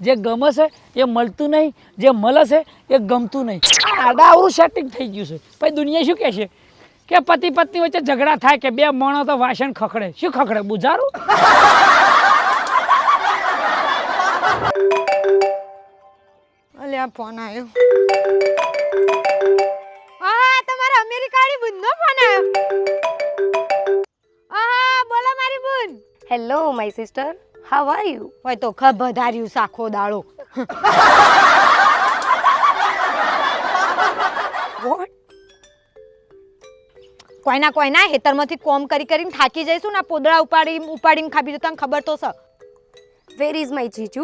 જે ગમે છે એ મળતું નહીં, જે મળે છે એ ગમતું નહીં. આડા આવરું સેટિંગ થઈ ગયું છે. પછી દુનિયા શું કહે છે કે પતિ પત્ની વચ્ચે ઝઘડા થાય કે બે મણો તો વાસણ ખખડે. શું ખખડે? બુઝારું. અલે આ ફોન આવ્યો. હા, તમારા અમેરિકાની બુનનો ફોન આવ્યો. હા, બોલો મારી બુન. Hello my sister, how are you? હોય તો ખબર ધાર્યું સાખો દાડો. વોટ? કોઈના હેતરમાંથી કોમ કરી કરીને થાકી જઈશું ને પોદળા ઉપાડીને ખાબી જતા ખબર તો છે. વેર ઇઝ માય જીજુ?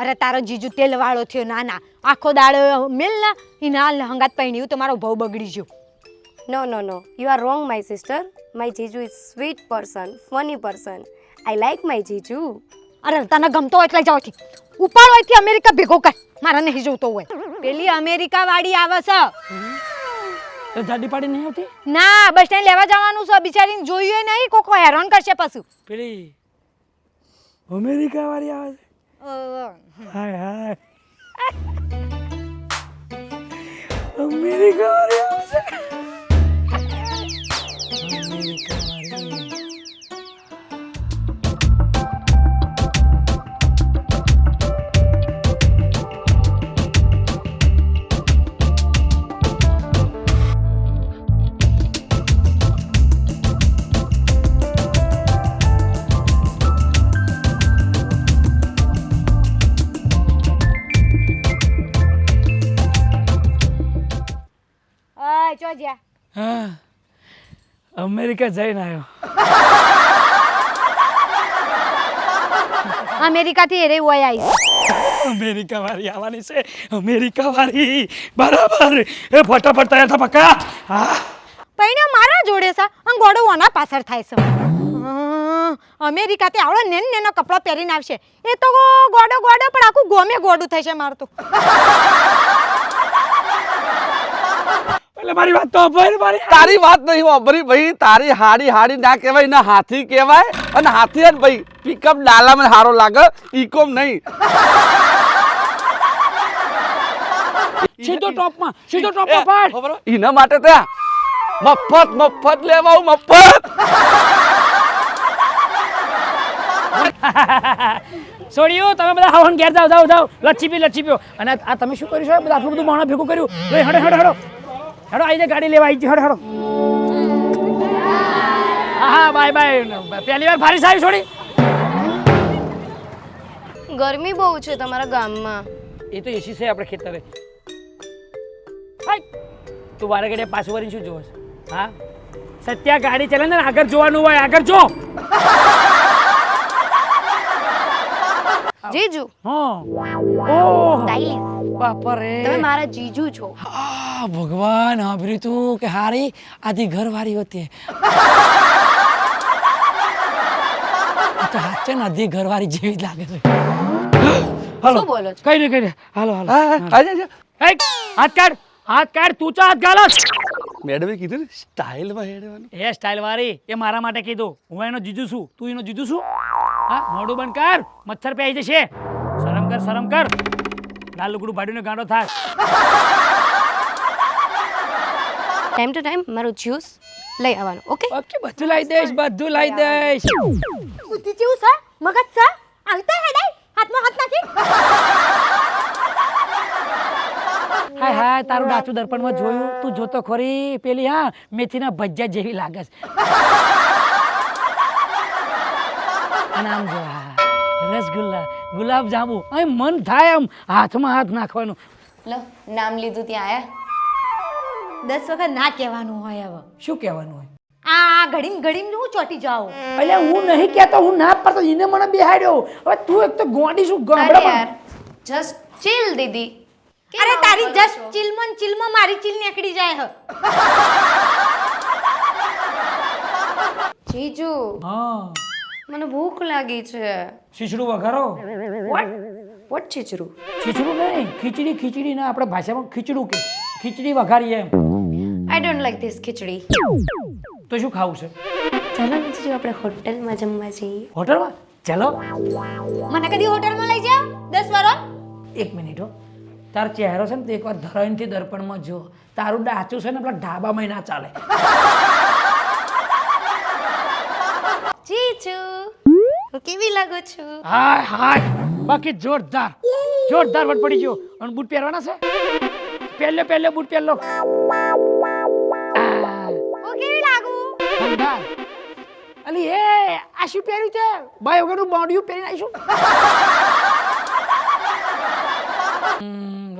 અરે તારો જીજુ તેલ વાળો થયો. ના આખો દાડો મેલ ના એના હંગાત પહેણ્યું તો મારો ભાવ બગડી ગયો. No, you are wrong my sister. My જીજુ is sweet person, funny person. I like my જીજુ. અરે તને ગમતો હોય એટલે જાવ થી ઉપાડો અહીંથી અમેરિકા ભેગો કર. મારે નહીં જોતો હોય. પેલી અમેરિકા વાળી આવે છે. તો જાડી પાડી નહીં આવતી? ના, બસ સ્ટેન્ડ લેવા જવાનું છે. બિચારીને જોયું નહીં, કોકો હેરાન કરશે પાછું. પેલી અમેરિકા વાળી આવે છે. હાય અમેરિકા વાળી આવે છે. અમેરિકા વાળી. ચો જ્યા હા, અમેરિકા જઈને આવ્યો. અમેરિકા થી એરે હોય આવી. અમેરિકા વાળી આવવાની છે. અમેરિકા વાળી બરાબર. એ ફટાફટ તૈયાર થા પક્કા. હા, પૈણા મારા જોડે છે અને ગોડો ઓના પાછળ થાય છે. અમેરિકા થી આવડો નેનો કપડો પહેરીને આવશે. એ તો ગોડો પણ આખું ગોમે ગોડું થશે મારતું. એટલે મારી વાત તો અભય મારી. તારી વાત નહીં વાપરી ભાઈ. તારી હાડી ના કહેવાય ને હાથી કહેવાય. અને હાથી જ ભાઈ પિકઅપ ડાલામાં હારો લાગે, ઈકોમ નહીં. સીધો ટોપમાં પાડ. એના માટે ત્યાં મફત લેવા આવું, મફત. છોડ્યું તમે બધા હાવન ઘેર જાવ. લચ્છી પીઓ. અને આ તમે શું કર્યું છે? બધા આટલું બધું માણસ ભેગું કર્યું. હેડો આવી જાય, ગાડી લેવા આવી જાય. હેડો. હા, બાય. પહેલી વાર ફારી સાહેબ છોડી. ગરમી બહુ છે તમારા ગામમાં. એ તો એસી છે આપણે ખેતરે. તું વારે ઘડીએ પાછું વળીને શું જોવે છે? હા, સત્યા ગાડી ચાલે ને આગળ જોવાનું હોય. આગળ જો. જીજુ ઓહ બાપરે, તમે મારા જીજુ છો. ભગવાન સાંભળ્યું તું કે હારી આધી ઘરવાળી હતી. તો હાચે ને આધી ઘરવાળી જેવી જ લાગે છે. શું બોલો છો? કઈ નહીં. હાલો. હા, હાથ કાઢ. તું ચા હાથ ગાલસ. મેડમે કીધું ને સ્ટાઇલમાં હેડવાનું. એ સ્ટાઇલ વાળી એ મારા માટે કીધું. હું એનો જીજુ છું, તું એનો જીજુ છું. હા, મોઢું બંધ કર, મચ્છર પે આવી જશે. શરમ કર. લાલ લુગડું ભાડીને ગાંડો થાય. ટાઈમ ટુ ટાઈમ મારું જ્યુસ લઈ આવવાનું. ઓકે, બધું લાવી દઈશ. બુદ્ધિ જેવું છે, મગજ છે. આવતા હેડાય હાથમાં હાથ નાખી. હાય તારું ડાચું દર્પણમાં જોયું? તું જોતો ખરી પેલી મેથીના ભજીયા જેવી લાગે છે. અને આમ જો રસગુલ્લા, ગુલાબ જાંબુ, મન થાય આમ હાથમાં હાથ નાખવાનું. લો નામ લીધું ત્યાં આયા. 10 વખત ના કહેવાનું હોય. હવે શું કહેવાનું હોય? આ ઘડીમ હું ચોટી જાઉં. એટલે હું નહીં કહેતો, હું ના પડતો. એને મને બેહાડ્યો. હવે તું એક તો ગોંડી શું યાર, જસ્ટ ચિલ દીદી. અરે તારી જસ્ટ ચિલમાં મારી ચિલ નીકળી જાય. જીજુ હા, મને ભૂખ લાગી છે. શીશડું વઘારો. વોટ છીચરું? ખીચડું નહીં, ખીચડી ના આપણે ભાષામાં ખીચડું કે ખીચડી વઘારીએ એમ. આઈ ડોન્ટ લાઈક ધીસ ખીચડી. તો શું ખાવું છે? ચાલો ને આપણે હોટલમાં જમવા જઈએ. હોટલમાં? ચાલો. મને કદી હોટલમાં લઈ જાવ. 10 વરસ એક મિનિટ હો, તારો ચહેરો છે ને તો એકવાર ધરાઈનથી દર્પણમાં જો. તારું ડાચું છે ને પેલા ઢાબામાં ના ચાલે. જીજુ હું કેવી લાગુ છું? હાય હાય, બાકી જોરદાર જોરદાર વટ પડી ગયો. અને બૂટ પહેરવાના છે? પહેલે બૂટ પહેરલો. હું કેવી લાગુ? જોરદાર. અલી એ આ શું પહેર્યું છે? ભાઈ વગરનું બોડિયું પહેરીને આવીશું.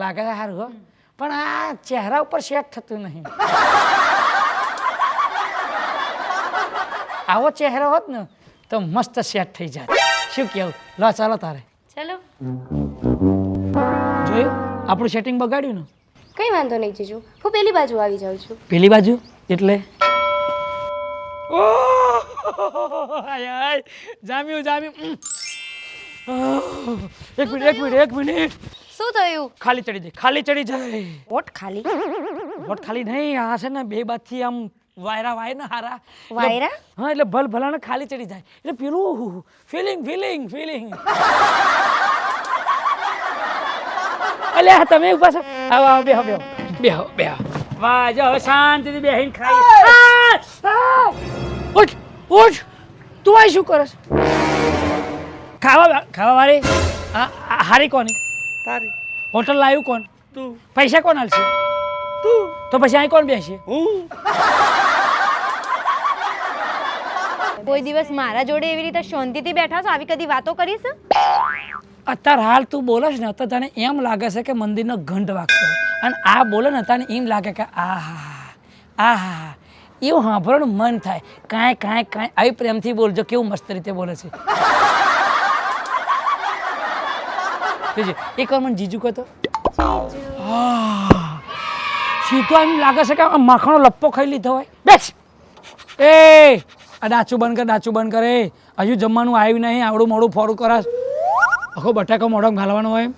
લાગે છે સારું હો, પણ આ ચહેરા ઉપર સેટ થતું નહીં. આવો ચહેરો હોત ને તો મસ્ત સેટ થઈ જાય. શું કેવું? લો ચાલો તારે. ચલો. જોયું આપણું સેટિંગ બગાડ્યું ને? કઈ વાંધો નહીં જીજુ, હું પેલી બાજુ આવી જાઉં છું. પેલી બાજુ એટલે જામ્યું. એક મિનિટ શું થયું? ખાલી ચડી જાય. વોટ ખાલી? વોટ ખાલી નહીં, આ છે ને બે બાજથી આમ વાયરા વાય ને હારા. વાયરા? હા, એટલે ભલાને ખાલી ચડી જાય એટલે પેલું ફિલિંગ. અલ્યા તમે ઉભા છો? આવો બેહો. વાહ, જો શાંતિથી બેહીને ખાઈ. ઉઠ તું આ શું કરસ? ખાવા વાળી હારી કોની? તારી હોટલ લાવ્યું કોણ? તું પૈસા કોણ હાલશે? તું તો પછી અહીં કોણ બેસી? હું કોઈ દિવસ મારા જોડે એવી રીતે શાંતિથી બેઠા છો? આવી કદી વાતો કરીશ? અત્યારે હાલ તું બોલસ ને તો તને એમ લાગે છે કે મંદિરનો ઘંટ વાગતો, અને આ બોલે ને તને એમ લાગે કે આહા એવું સાંભળવાનું મન થાય. કાંઈ આવી પ્રેમથી બોલજો, કેવું મસ્ત રીતે બોલે છે. એક વાર મને જીજુ કહેતો, સીધો એમ લાગે છે કે માખણનો લપ્પો ખાઈ લીધો હોય. બેસ એ આ ડાચું બંધ કર. એ હજુ જમવાનું આવ્યું નહીં, આવડું મોડું ફોરું કરાશ. આખો બટાકો મોઢામાં ઘાલવાનો હોય.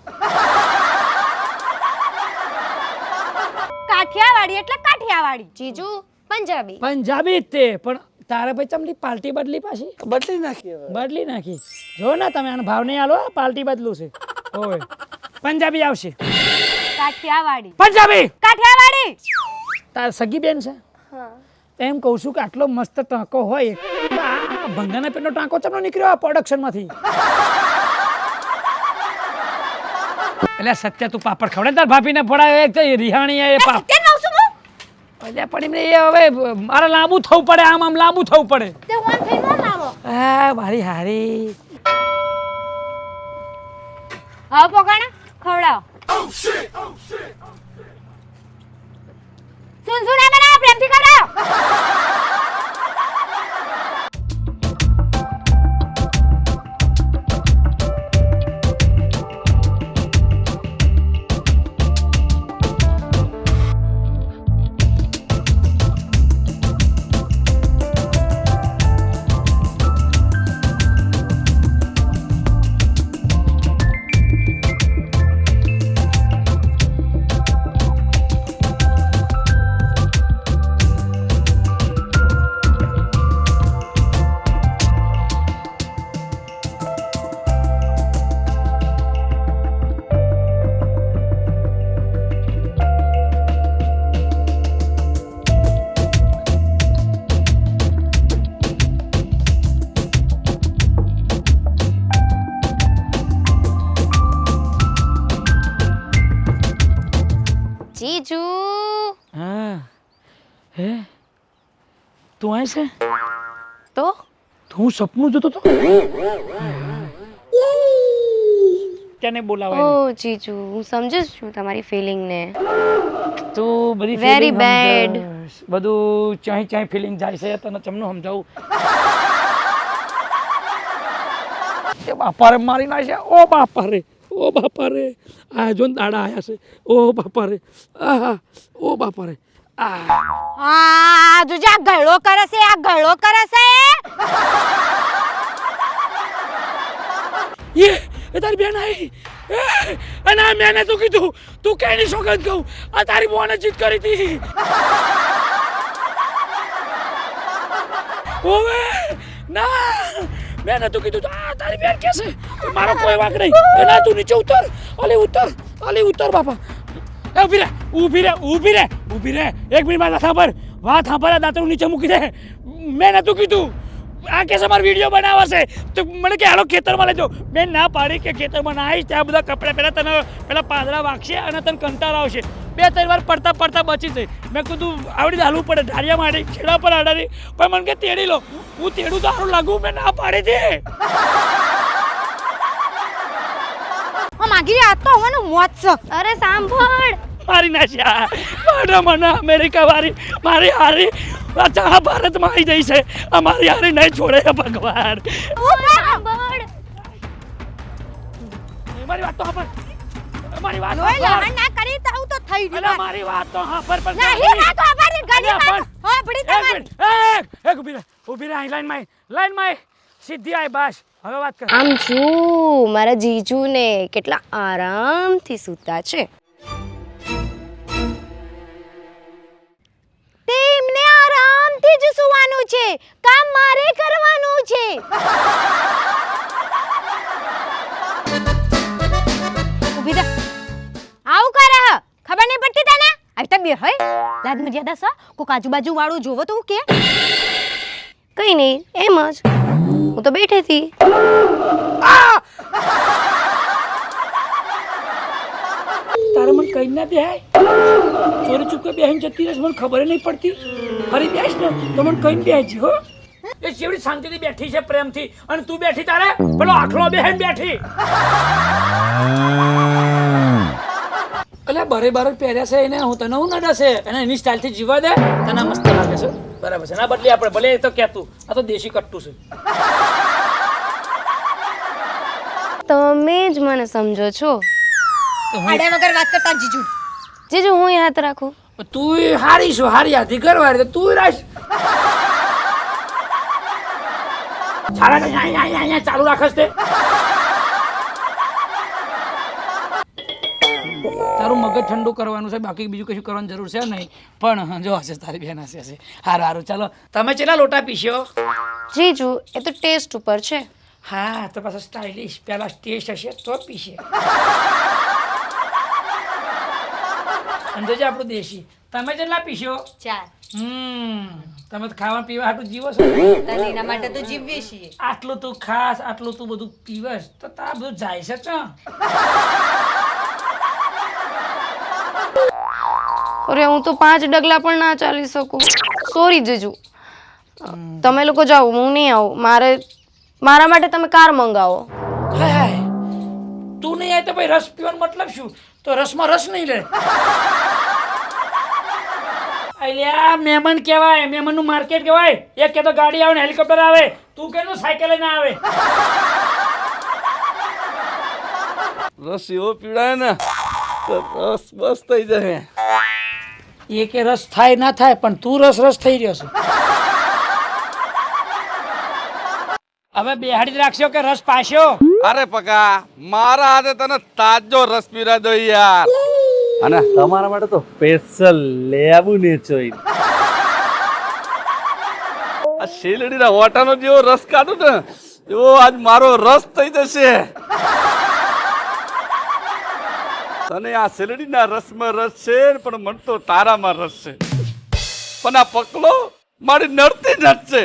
કાઠિયાવાડી એટલે કાઠિયાવાડી. જીજુ પંજાબી. પંજાબી જ તે, પણ તારે ભાઈ ચમલી પાર્ટી બદલી પાછી બદલી નાખી હવે. બદલી નાખી. જો ને તમે આનો ભાવ નહીં આલો, પાર્ટી બદલું છે. ઓય પંજાબી આવશે. પંજાબી તાર સગી બેન છે? હા. એમ કહું છું કે આટલો મસ્ત ટાંકો હોય, તો આ ભંગાના પેટનો ટાંકો ચમનો નીકળ્યો આ પ્રોડક્શનમાંથી? એટલે સત્ય તું પાપડ ખવડે તાર ભાભીને ફોડાયો એક તો એ રિહાણી એ પાપ. એટલે પણ એમને એ હવે મારે લાંબુ થવું પડે, આમ લાંબુ થવું પડે. હા મારી હારી. હા પોકાણા ખવડાવો. સુનસુના બનાવો, પ્રેમથી ખવડાવો. જીજુ હા હે તું અહીં છે? તો હું સપનું જોતો તો. તેને બોલાવાય ઓ જીજુ હું સમજુ છું તમારી ફિલિંગ ને. તું બધી Very feeling bad. સમજાવીશ. બધું ચાહી ફિલિંગ જાય છે, તને ચમનું સમજાવું. એ બાપા રે મારી નાખ્યા. ઓ બાપા રે આ જો ને દાડા આયા છે. ઓ બાપા રે આહા. ઓ બાપા રે આ જોજે આ ગળો કરે છે. એ તારી બેન આવી. અને આ મેને તું કીધું તું કેની સોગંદ કહું, આ તારી બોને જીત કરી હતી. ઓવે ના મેં નતું કીધું તો આ તારી બેન કે છે મારો કોઈ વાંક નહીં એના તું નીચે ઉતર અલી ઉતર બાપા એ ઊભી રે એક મિનિટ માં સાંભળ વાત સાંભળ દાંતરું નીચે મૂકી દે મેં નતું કીધું આ કે મારો વિડીયો બનાવવા છે તો મને કે હાલો ખેતરમાં લેજો મેં ના પાડી કે ખેતરમાં ના આવીશ ત્યાં બધા કપડાં પહેલાં તને પેલા પાંદડા વાગશે અને તને કંટાળો આવશે 2-3 વાર પડતા બચી જાય મેં કીધું આવડી હાલવું પડે ધારિયા માટે છેડા પર આડારી પણ મને કે તેડી લો હું તેડું તો સારું લાગુ મેં ના પાડી દે માગી આ તો હોવાનું મોત છે. અરે સાંભળ, મારી નાશ્યા મારા મને અમેરિકા વાળી મારી હારી આ ભારતમાં આવી જઈ છે અમારી હારી નહીં છોડે ભગવાન સાંભળ. મારી વાત તો સાંભળ મારી વાત લોહી સાંભળ. લહણ ના કરી તો આવું તો થઈ અલા, ગયું. મારી વાત તો સાંભળ પણ નહીં વાત ખબર ગણી અલા, વાત હોબડી એક તમારી. મિનિટ, એક ઊભી રહે લાઈન માં સીધી આય બસ હવે વાત કર આમ છું મારા જીજુને કેટલા આરામથી સૂતા છે. તેમને આરામથી જ સુવાનું છે, કામ મારે કરવાનું છે. ઊભી રહે. આવું કરે હ? ખબર નહીં પડતી તને? આ તો બે હોય લાજ મર્યાદા સા કોક આજુબાજુ વાળું જોવો તો હું કે કઈ નહીં, એમ જ હું તો બેઠી હતી. તારે મને કઈ ના બેહાય ચોરી ચૂકે બેહીને જતી રહેશ મને ખબર નહીં પડતી ફરી બેસ ને તો મને કઈ બેહાય છે હો એ જેવડી શાંતિથી બેઠી છે પ્રેમથી અને તું બેઠી તારે પેલો આખલો બેહીને બેઠી અલ્યા બરે પહેર્યા છે એને હું તને હું નડશે અને એની સ્ટાઇલથી જીવા દે તને મસ્ત લાગે છે બરાબર છે ના બદલી આપણે ભલે એ તો કહેતું આ તો દેશી કટ્ટું છે તમે જ મને સમજો છો. આડે વગર વાત કરતા જીજુ. જીજુ હું યાદ રાખું. તું હારી છું હારી હાથી કરવારી તું રાખ છાડા અહીંયા ચાલુ રાખસ તે તારું મગજ ઠંડુ કરવાનું છે બાકી બીજું કશું કરવાની જરૂર છે નહીં પણ જો હશે તારી બેન હશે હારું ચાલો તમે ચેલા લોટા પીસ્યો જીજુ એ તો ટેસ્ટ ઉપર છે. હા તો પાછા સ્ટાઇલિશ પેલા ટેસ્ટ હશે તો પીશે અને જોજે આપણું દેશી તમે કેટલા પીશો 4. તમે તો ખાવા પીવા આટલું જીવો છો તને એના માટે તો જીવવે છીએ. આટલું તું ખાસ આટલું તું બધું પીવસ તો તાર બધું જાય છે ક્યાં અરે હું તો 5 ડગલા પણ ના ચાલી શકું. સોરી જીજુ, તમે લોકો જાઓ, હું નહીં આવું. મારા માટે તમે કાર મંગાવો. હાય તું નહીં આવે તો ભાઈ રસ પીવાનો મતલબ શું તો રસમાં રસ નહીં લે અલ્યા મહેમાન કહેવાય મહેમાનનું માર્કેટ કહેવાય એક કે તો ગાડી આવે ને હેલિકોપ્ટર આવે તું કેનું સાયકલ લઈને આવે રસ એવો પીવડાય ને તો રસ બસ થઈ જાય એ કે રસ થાય ના થાય પણ તું રસ થઈ રહ્યો છે હવે બેહાડી જ રાખશો કે રસ પાસ્યો અરે પકા મારા હાથે તને તાજો રસ પીવડા દો યાર અને તમારા માટે તો સ્પેશિયલ લેબુ ને ચોઈ આ શેલડીના હોટાનો જેવો રસ કાઢું ને એવો આજ મારો રસ થઈ જશે તને આ શેલડીના રસમાં રસ છે પણ મને તો તારામાં રસ છે પણ આ પકલો મારી નડતી નડ છે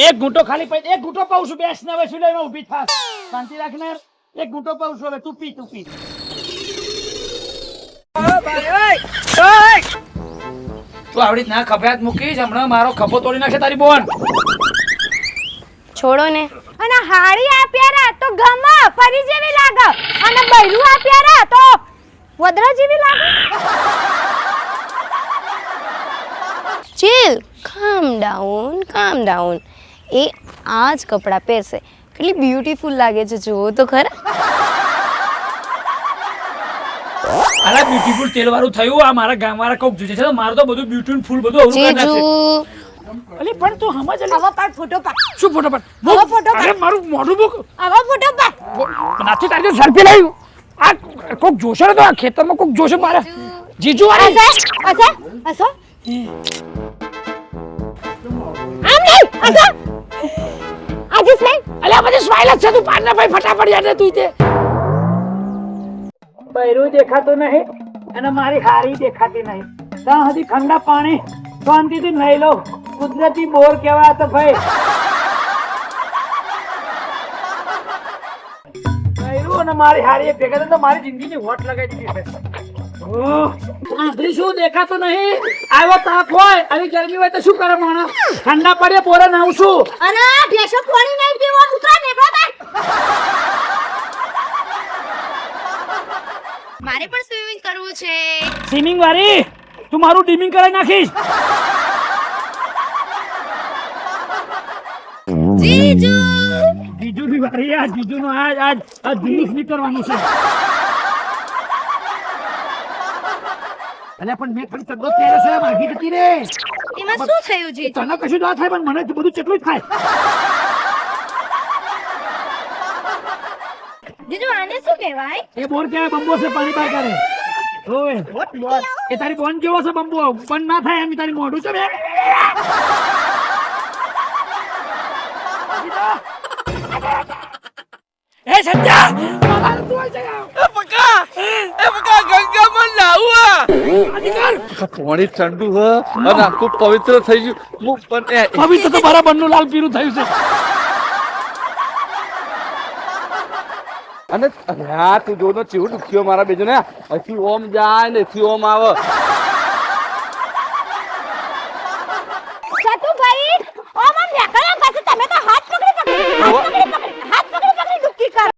એક ઘૂંટો ખાલી પડી એક ઘૂંટો પાઉં છું બેસ ને હવે શું લઈને ઊભી થાસ શાંતિ રાખને એક ઘૂંટો પાઉં છું હવે તું પી તું આવડી ના ખભ્યાત મૂકીશ હમણાં મારો ખભો તોડી નાખશે તારી બોન છોડો ને. અને હાડી આપ્યા રા તો ગમ પરી જેવી લાગે અને બૈરું આપ્યા રા તો વદરા જેવી લાગે. ચીલ, કામ ડાઉન. એ આ જ કપડાં પહેરશે, કેટલી બ્યુટીફુલ લાગે છે, જુઓ તો ખરા. અલા બ્યુટીફુલ તેલ વાળું થયું આ મારા ગામ વાળા કોક જોજે છે મારું તો બધું બ્યુટીફુલ બધું અવરું કરી જીજુ નાખશે અલી પણ તું સમજ અલી આવા પાડ ફોટો પાડ. શું ફોટો પાડ આવો ફોટો પાડ. અરે મારું મોઢું બુક આવા ફોટો પાડ. નાથી તારી સેલ્ફી લાવ્યું આ કોક જોશે ને તો આ ખેતરમાં કોક જોશે મારે જીજુ વાળી અસે આમ નહીં આજે સ્માઈલ અલ્યા પછી સ્માઈલ જ છે તું પાડને ભાઈ ફટાફટ યાદ તું તે બૈરું દેખાતું નહીં અને મારી હારી દેખાતી નહીં ત્યાં સુધી ઠંડા પાણી શાંતિથી લઈ લો કુદરતી બોર કહેવાય તો ભાઈ બૈરું અને મારી હારી ભેગા થઈને તો મારી જિંદગીની વોટ લગાવી દીધી છે આંધળી શું દેખાતું નહીં આવ્યો તાપ હોય આવી ગરમી હોય તો શું કરે માણસ ઠંડા પડે બોરે નાવું છું અરે ભેંસો પાણી નહીં પીવો ઉતરા ને બાબા મારે પણ સ્વિમિંગ કરવું છે. સ્વિમિંગ વાળી તું મારું ડીમિંગ કરાવી નાખીશ જીજુ જીજુની વાળી આ જીજુનો આજ જુલુસ નીકળવાનું છે અલ્યા પણ મેં ખાલી ચડ્ડો પહેર્યો છે માગી જતી રે એમાં શું થયું જીજુ? તને કશું ના થાય પણ મને તો બધું કેટલું જ થાય જીજુ આને શું કહેવાય? એ બોર કહેવાય બંબો છે પાણી બહાર કાઢે ઓય એ તારી બોન કેવો છે બંબો પણ ના થાય એમ તારી મોઢું છે બે એ સત્યા મારા તું આઈ જા એ પકા ગંગામાં નાહવા પાણી ઠંડુ હ અને આખું પવિત્ર થઈ ગયું હું પણ પવિત્ર તો મારા બન્નું લાલ પીરું થયું છે અને હા તું જોનો ચેવું દુખ્યો મારા બેજો ને અહીંથી ઓમ જાય ને અહીંથી ઓમ આવે સતુભાઈ ઓ મન નેકળ્યા પછી તમે તો હાથ પકડી ડૂબકી કર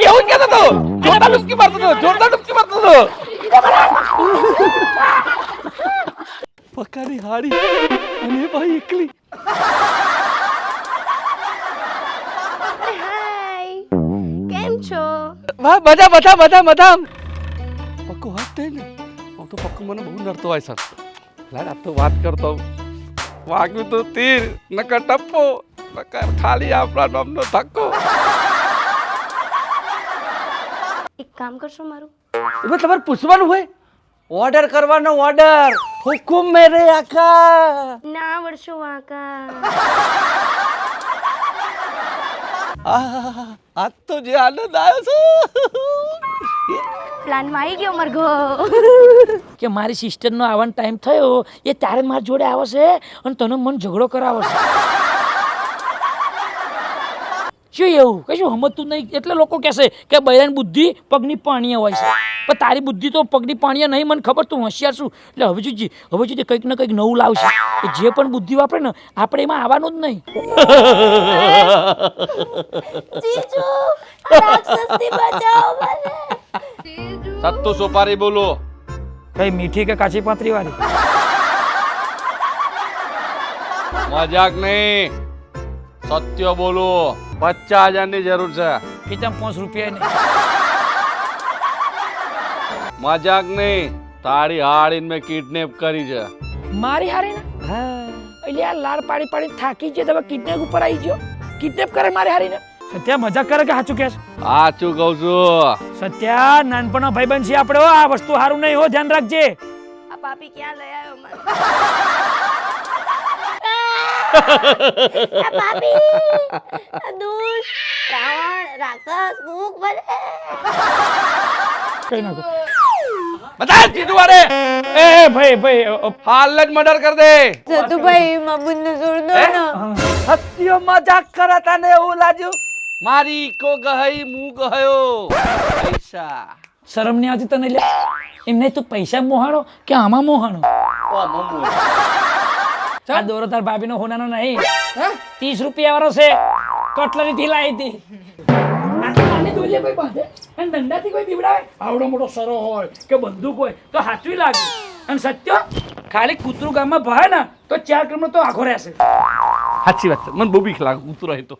એવું કહેતો તો જોરદાર ડૂબકી મારતો તો જોરદાર ડૂબકી મારતો તો પકાની હાડી અને ભાઈ એકલી હાય કેમ છો? વાહ બધા પક્કો હાથ થઈ ને હું તો પક્કો મને બહુ નડતો હોય સર લાગ આ તો વાત કરતો વાગ્યું તો તીર નકર ટપ્પો નકર ખાલી આપણા નામનો ધક્કો એક કામ કરશો મારું? હવે તમારે પૂછવાનું હોય ઓર્ડર કરવાનો ઓર્ડર હુકુમ મેરે આકા ના વર્ષો વાંકા આ તો જે આનંદ આવ્યો છે પ્લાનમાં આવી ગયો મરઘો. કે મારી સિસ્ટરનો આવવાનો ટાઈમ થયો એ તારે મારી જોડે આવે છે અને તને મન ઝઘડો કરાવે છે શું એવું કશું સમજતું નહીં એટલે લોકો કહેશે કે બૈરાની બુદ્ધિ પગની પાણીએ હોય છે પણ તારી બુદ્ધિ તો પગની પાણીએ નહીં મને ખબર તું હોશિયાર છું એટલે હવે જોજે કંઈક ને કંઈક નવું લાવશે એ જે પણ બુદ્ધિ વાપરે ને આપણે એમાં આવવાનું જ નહીં જીજુ રાક્ષસથી બચાવો મને. સત્તુ સોપારી બોલો કઈ મીઠી કે કાચી પાતરી વાળી મજાક નહીં સત્ય બોલો 50,000 ની જરૂર છે ખીચામાં 5 રૂપિયા નહીં મજાક નહીં તારી હાડીને મેં કિડનેપ કરી છે મારી હારી ને એટલે આ લાડ પાડી થાકી ગયો તમે કિડનેપ ઉપર આવી ગયો કિડનેપ કરે મારી હારીને સત્યા મજાક કરે કે સાચું કહે છે સાચું કહું છું સત્યા નાનપણનો ભાઈબંધ છે આપણે આ વસ્તુ સારું નહીં હો ધ્યાન રાખજે આ પાપી ક્યાં લઈ આવ્યો મને? આ પાપી આ દુષ્ટ રાવણ રાક્ષસ ભૂખ બને. કઈ નાખો બતા જીજુ વારે એ ભાઈ હાલ જ મર્ડર કર દે સતુભાઈ મબુને છોડ દો ને સત્ય મજાક કરતા ને એવું લાગ્યું મારી કો ગહઈ મું ગયો પૈસા શરમ નહીં આવતી તને લે એમને તું પૈસા મોહાણો કે આમાં મોહાણો ઓ મમ્મુ આ દોરો તાર ભાભીનો હોનાનો નહીં 30 રૂપિયા વાળો છે કટલરી થી લાવી હતી આને દોરીએ કોઈ બાંધે અને દંડાથી કોઈ બીવડાવે આવડો મોટો સરો હોય કે બંદૂક હોય તો સાચું લાગે અને સત્ય ખાલી કૂતરું ગામમાં ભાવે ને તો 4 કિલોમીટર તો આખો રહેશે સાચી વાત છે મને બહુ બીક લાગે કૂતરો હોય તો